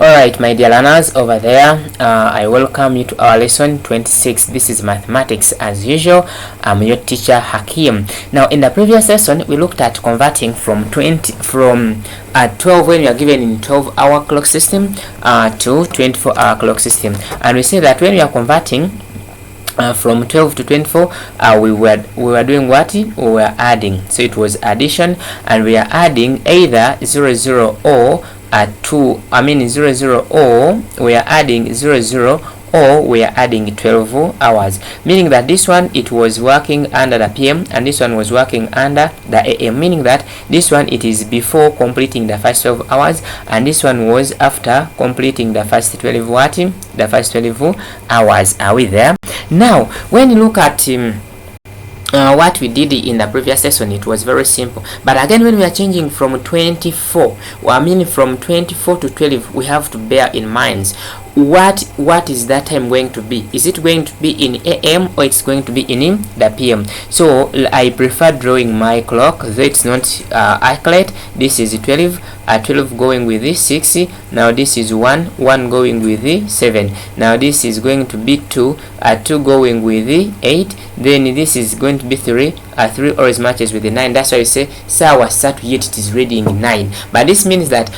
Alright, my dear learners over there, I welcome you to our lesson 26. This is mathematics as usual. I'm your teacher Hakim. Now, in the previous lesson, we looked at converting from 12 when you are given in 12-hour clock system to 24-hour clock system, and we say that when we are converting from 12 to 24, we were doing what? We were adding. So it was addition, and we are adding either 00 or 00 or we are adding 00 or we are adding 12 hours, meaning that this one it was working under the PM and this one was working under the AM, meaning that this one it is before completing the first 12 hours and this one was after completing the first 12 hours. Are we there? Now when you look at what we did in the previous lesson, it was very simple. But again, when we are changing from 24, from 24 to 12, we have to bear in mind what is that time going to be. Is it going to be in AM or it's going to be in the PM? So I prefer drawing my clock, though it's not accurate. This is 12, 12 going with the 6. Now this is 1 going with the 7. Now this is going to be 2, 2 going with the 8. Then this is going to be 3, 3 always matches with the 9. That's why we say sawa satu, yet it is reading 9. But this means that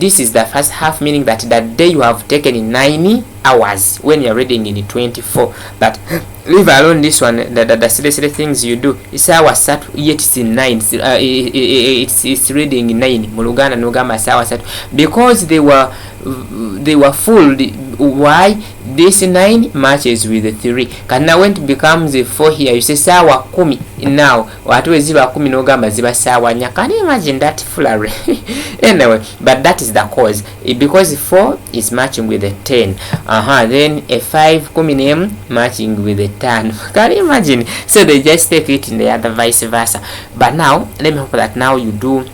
this is the first half, meaning that that day you have taken in 9 hours when you're reading in 24. But leave alone this one, the silly things you do. Sawa satu, yet it's in 9. It's reading 9. Mulugana nogama sawa satu, because they were fooled. Why? This 9 matches with the 3. Can now when it becomes a 4 here, you say sawa kumi. Now watu ziba kumi nogama ziba sawa nya. Can you imagine that foolery? Anyway, but that is the cause, because 4 is matching with the 10. Then a 5 kumi name matching with the 10. Can you imagine? So they just take it in the other vice versa. But now let me hope that now you do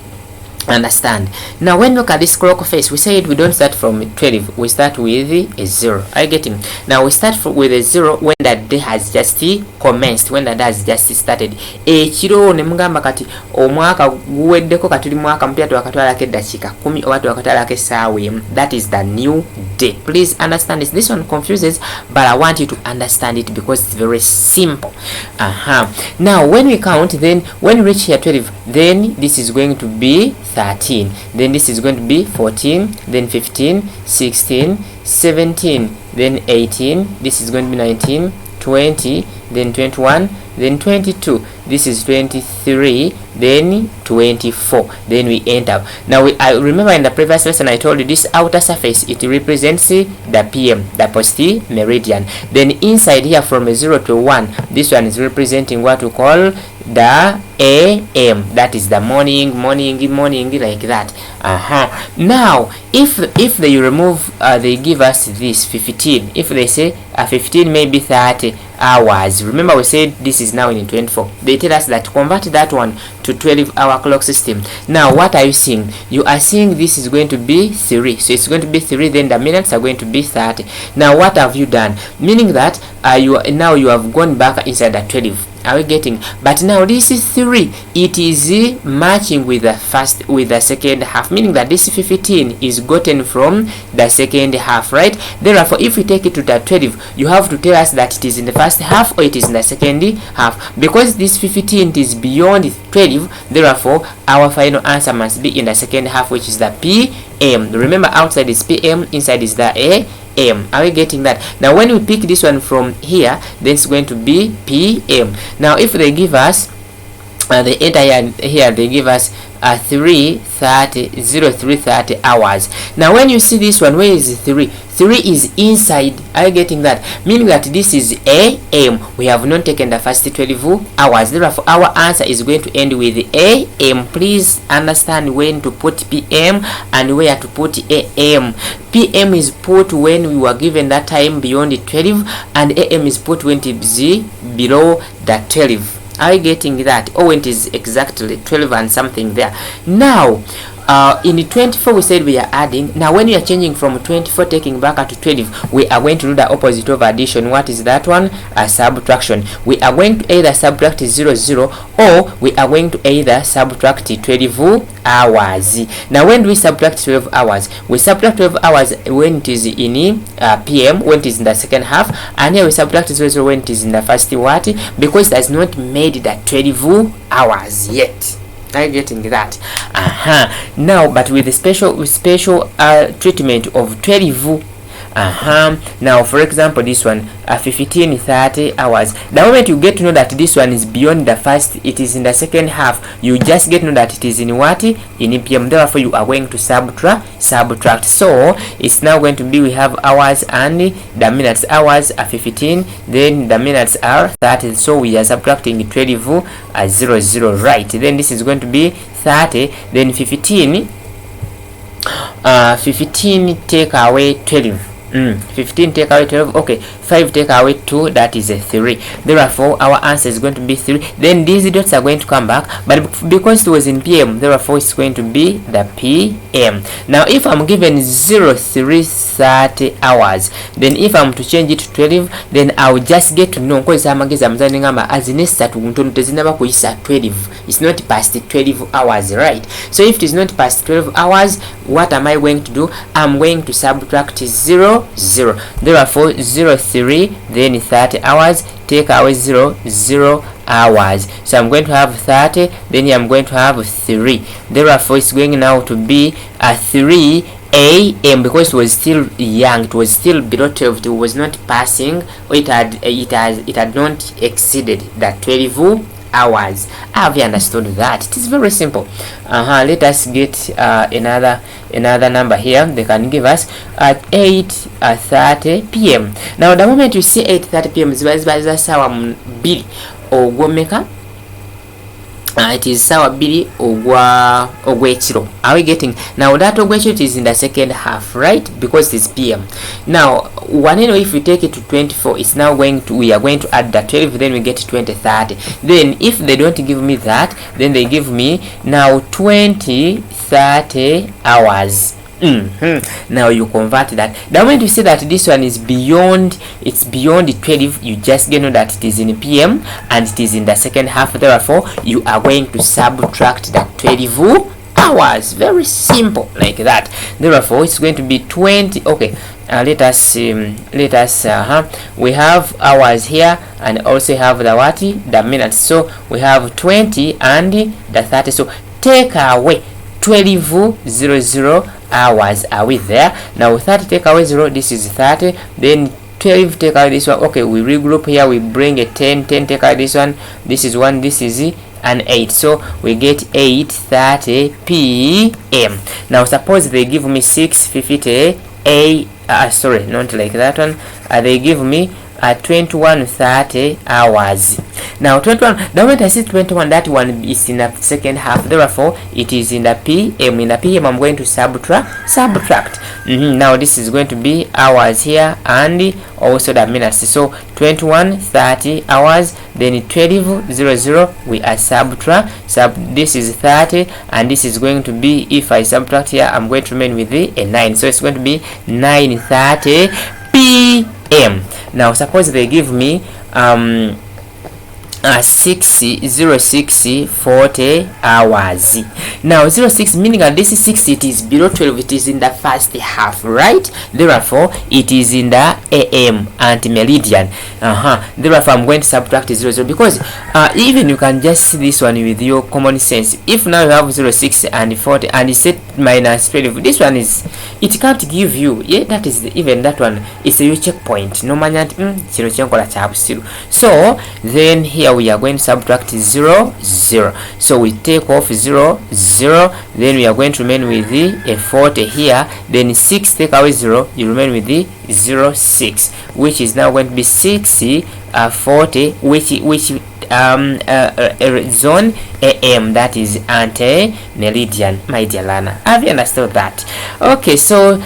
understand. Now when we look at this clock face, we said we don't start from 12, we start with a 0. Are you getting? Now we start with a 0 when that day has just commenced, when that day has just started. Chiro ne mugamba kati omwaka guweddeko katuli mwaka mpya twakatwala ke dakika 10 oba twakatwala ke saawa. That is the new day. Please understand this. This one confuses, but I want you to understand it because it's very simple. Now when we count, then when we reach here 12, then this is going to be 13, then this is going to be 14, then 15, 16, 17, then 18, this is going to be 19, 20, then 21, then 22, this is 23, then 24, then we enter. Now I remember in the previous lesson I told you this outer surface, it represents the PM, the post meridian. Then inside here from a 0 to 1, this one is representing what we call the AM, that is the morning like that. Now if they remove they give us this 15. If they say 15 maybe 30 hours, remember we said this is now in 24, they tell us that convert that one to 12-hour clock system. Now what are you seeing? You are seeing this is going to be 3, so it's going to be 3, then the minutes are going to be 30. Now what have you done? Meaning that you have gone back inside the 12. Are we getting? But now this is 3, it is matching with the second half, meaning that this 15 is gotten from the second half, right? Therefore if we take it to the 12, you have to tell us that it is in the first half or it is in the second half, because this 15 is beyond 12. Therefore our final answer must be in the second half, which is the PM. Remember, outside is PM, inside is the AM. Are we getting that? Now when we pick this one from here, then it's going to be PM. Now if they give us the entire here, they give us 3:30 hours. Now when you see this one, where is 3? 3 is inside. Are you getting that? Meaning that this is AM. We have not taken the first 12 hours. Therefore our answer is going to end with AM. Please understand when to put PM and where to put AM. PM is put when we were given that time beyond 12, and AM is put when it is below the 12. Are you getting that? Oh, it is exactly 12 and something there. Now in 24 we said we are adding. Now when we are changing from 24 taking back to 12, we are going to do the opposite of addition. What is that one? A subtraction. We are going to either subtract 0 0, or we are going to either subtract 12 hours. Now when do we subtract 12 hours? We subtract 12 hours when it is in PM, when it is in the second half, and here we subtract 0 0 when it is in the first what, because it has not made the 12 hours yet. Are you getting that? Now but with the special treatment of 12. Now for example this one 15 30 hours. The moment you get to know that this one is beyond the first, it is in the second half, you just get to know that it is in what? In PM. Therefore you are going to subtract. So it's now going to be, we have hours and the minutes. Hours are 15, then the minutes are 30, so we are subtracting 12 0 0, right? Then this is going to be 30, then 15 take away 12. 15 take away 12. Okay, 5 take away 2, that is a 3. Therefore our answer is going to be 3. Then these dots are going to come back, but because it was in PM, therefore it's going to be the PM. Now if I'm given 0 3 30 hours, then if I'm to change it to 12, then I'll just get to know because amageza mzani ngamba azinesa tuntono tezinaba kuisa 12. It's not past 12 hours, right? So if it is not past 12 hours, what am I going to do? I'm going to subtract 0 0. Therefore 0 3, then 30 hours, take away 0 0 hours. So I'm going to have 30, then I'm going to have 3. Therefore it's going now to be a 3 AM, because it was still young, it was still below 12, it was not passing, or it had not exceeded that 12 hours. Have you understood that? It is very simple. Let us get another number here. They can give us at 8:30 PM. Now the moment you see 8:30 PM, ziba sawa mbili ogwomeka. It is sawa bili ogwechiro. Are we getting? Now that ogwechiro is in the second half, right? Because it is PM. Now if we take it to 24, it's now we are going to add the 12, then we get 20 30. Then if they don't give me that, then they give me now 20 30 hours. Now you convert that. The moment you see that this one is beyond, it's beyond 12, you just get know that it is in PM and it is in the second half. Therefore you are going to subtract that 12 hours. Very simple, like that. Therefore it's going to be 20. Okay, let us we have hours here and also have the what, the minutes. So we have 20 and the 30. So take away 12 0 0 hours. Are we there? Now 30 take away 0, this is 30, then 12 take away this one. Okay, we regroup here, we bring a 10 take away this one, this is 1, this is an 8, so we get 8:30 PM. Now suppose they give me 6:50 sorry, not like that one, they give me 21:30 hours. Now 21, the moment I see 21, that one is in the second half, therefore it is in the PM. In the PM I'm going to subtract. Now this is going to be hours here and also the minutes. So 21:30 hours, then 12:00 we are this is 30 and this is going to be, if I subtract here, I'm going to remain with a 9, so it's going to be 9:30 PM. Now suppose they give me 40 hours. Now 06 meaning that this is 60, it is below 12, it is in the first half, right? Therefore it is in the AM anti-meridian. Therefore I'm going to subtract 00, because even you can just see this one with your common sense. If now you have 06 and 40 and you set minus 12, this one is, it can't give you, that is even that one is a checkpoint. No man, so then here we are going to subtract 0 0. So we take off 0 0, then we are going to remain with the 40 here, then 6 take away 0, you remain with the 06, which is now going to be 40, which zone AM, that is ante-meridian, my dear learner. Have you understood that? Okay, so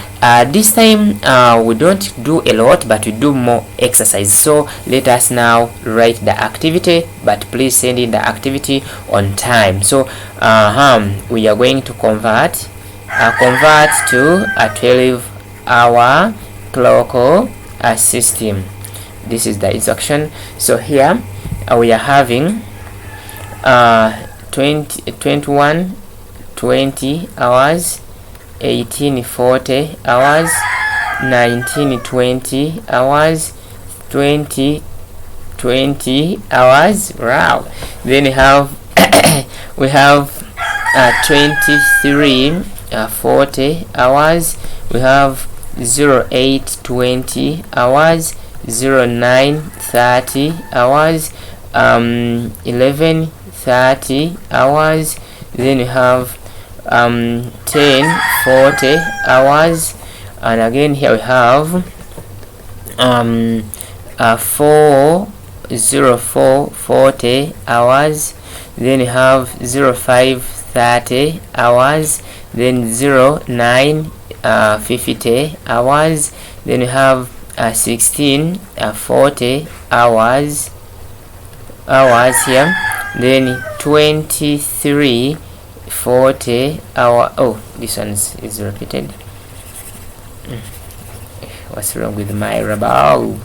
this time we don't do a lot, but we do more exercise. So let us now write the activity, but please send in the activity on time. So we are going to convert convert to a 12-hour clock system. This is the instruction. So here we are having 21 20 hours, 18 40 hours, 19 20 hours, 20 20 hours. Wow. Then we have we have 23 40 hours. We have 08 20 hours, 09 30 hours, 11 30 hours. Then we have 10 40 hours, and again here we have 4 04 40 hours. Then we have 05 30 hours, then 09 50 hours. Then we have 16 40 hours here. Then 23 40 hour. Oh, this one is repeated. What's wrong with my rubber?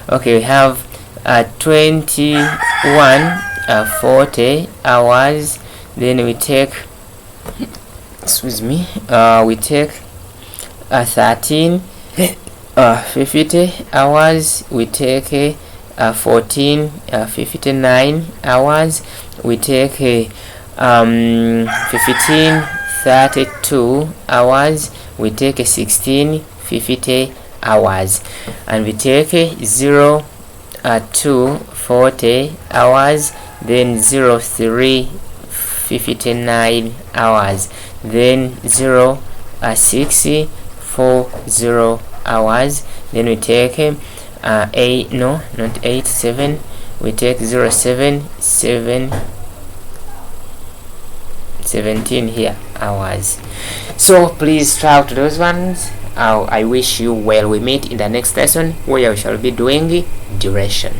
Okay, we have 21 40 hours. Then we take, excuse me, we take 13 50 hours. We take 14 59 hours. We take 15 32 hours. We take 16 50 hours, and we take 0 2 40 hours, then 03 59 hours, then 0 6 40 hours. Then we take 8, no, not 8 7. We take 07 17 here hours. So please try out those ones. I wish you well. We meet in the next lesson where we shall be doing duration.